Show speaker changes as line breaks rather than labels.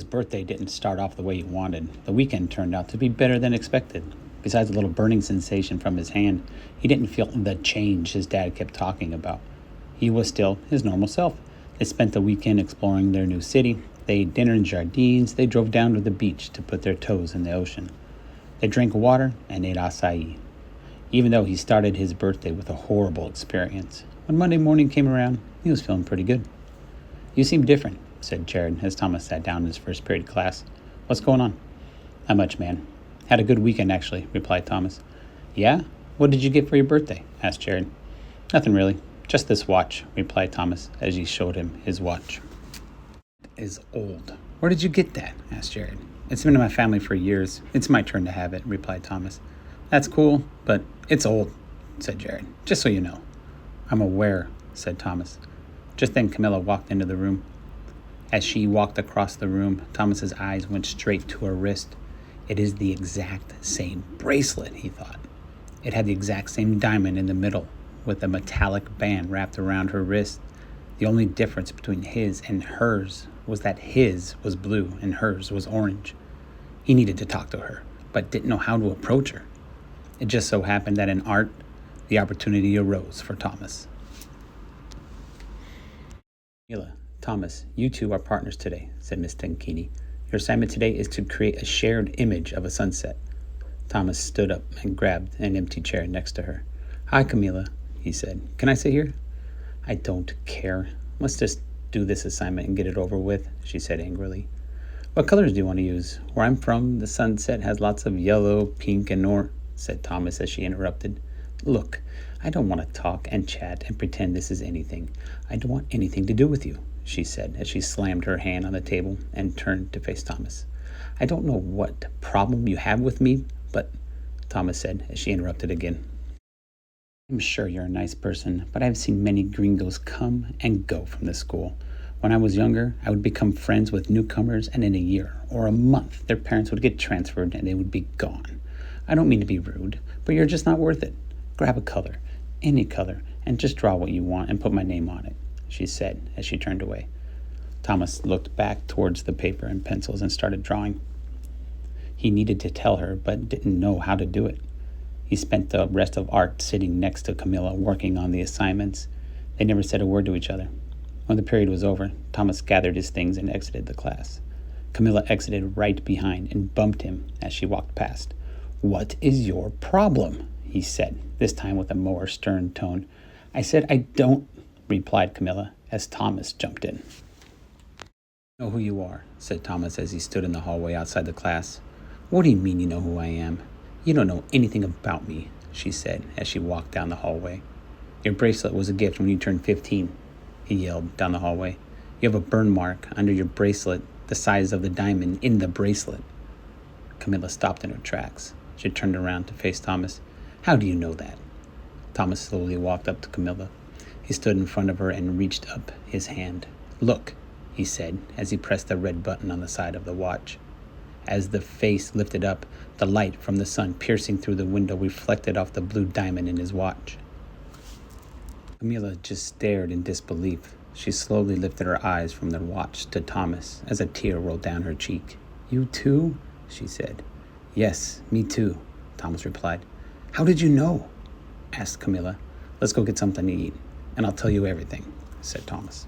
His birthday didn't start off the way he wanted. The weekend turned out to be better than expected. Besides a little burning sensation from his hand, he didn't feel the change his dad kept talking about. He was still his normal self. They spent the weekend exploring their new city. They ate dinner in Jardines. They drove down to the beach to put their toes in the ocean. They drank water and ate acai. Even though he started his birthday with a horrible experience, when Monday morning came around, he was feeling pretty good. "You seem different," said Jared as Thomas sat down in his first period class. "What's going on?" "Not much, man. Had a good weekend, actually," replied Thomas. "Yeah? What did you get for your birthday?" asked Jared. "Nothing really. Just this watch," replied Thomas as he showed him his watch. "It is old. Where did you get that?" asked Jared. "It's been in my family for years. It's my turn to have it," replied Thomas. "That's cool, but it's old," said Jared. "Just so you know." "I'm aware," said Thomas. Just then Camilla walked into the room. As she walked across the room, Thomas's eyes went straight to her wrist. "It is the exact same bracelet," he thought. It had the exact same diamond in the middle, with a metallic band wrapped around her wrist. The only difference between his and hers was that his was blue and hers was orange. He needed to talk to her, but didn't know how to approach her. It just so happened that in art, the opportunity arose for Thomas. "Camilla, Thomas, you two are partners today," said Miss Tankini. "Your assignment today is to create a shared image of a sunset." Thomas stood up and grabbed an empty chair next to her. "Hi, Camilla," he said. "Can I sit here?" "I don't care. Let's just do this assignment and get it over with," she said angrily. "What colors do you want to use? Where I'm from, the sunset has lots of yellow, pink, and orange," said Thomas as she interrupted. "Look, I don't want to talk and chat and pretend this is anything. I don't want anything to do with you," she said as she slammed her hand on the table and turned to face Thomas. "I don't know what problem you have with me, but," Thomas said as she interrupted again. "I'm sure you're a nice person, but I've seen many gringos come and go from this school. When I was younger, I would become friends with newcomers, and in a year or a month, their parents would get transferred and they would be gone. I don't mean to be rude, but you're just not worth it. Grab a color, any color, and just draw what you want and put my name on it," she said as she turned away. Thomas looked back towards the paper and pencils and started drawing. He needed to tell her, but didn't know how to do it. He spent the rest of art sitting next to Camilla working on the assignments. They never said a word to each other. When the period was over, Thomas gathered his things and exited the class. Camilla exited right behind and bumped him as she walked past. "What is your problem?" he said, this time with a more stern tone. "I said I don't," replied Camilla as Thomas jumped in. "I know who you are," said Thomas as he stood in the hallway outside the class. "What do you mean you know who I am? You don't know anything about me," she said as she walked down the hallway. "Your bracelet was a gift when you turned 15, he yelled down the hallway. "You have a burn mark under your bracelet the size of the diamond in the bracelet." Camilla stopped in her tracks. She turned around to face Thomas. "How do you know that?" Thomas slowly walked up to Camilla. He stood in front of her and reached up his hand. "Look," he said as he pressed the red button on the side of the watch. As the face lifted up, the light from the sun piercing through the window reflected off the blue diamond in his watch. Camilla just stared in disbelief. She slowly lifted her eyes from the watch to Thomas as a tear rolled down her cheek. "You too?" she said. "Yes, me too," Thomas replied. "How did you know?" asked Camilla. "Let's go get something to eat, and I'll tell you everything," said Thomas.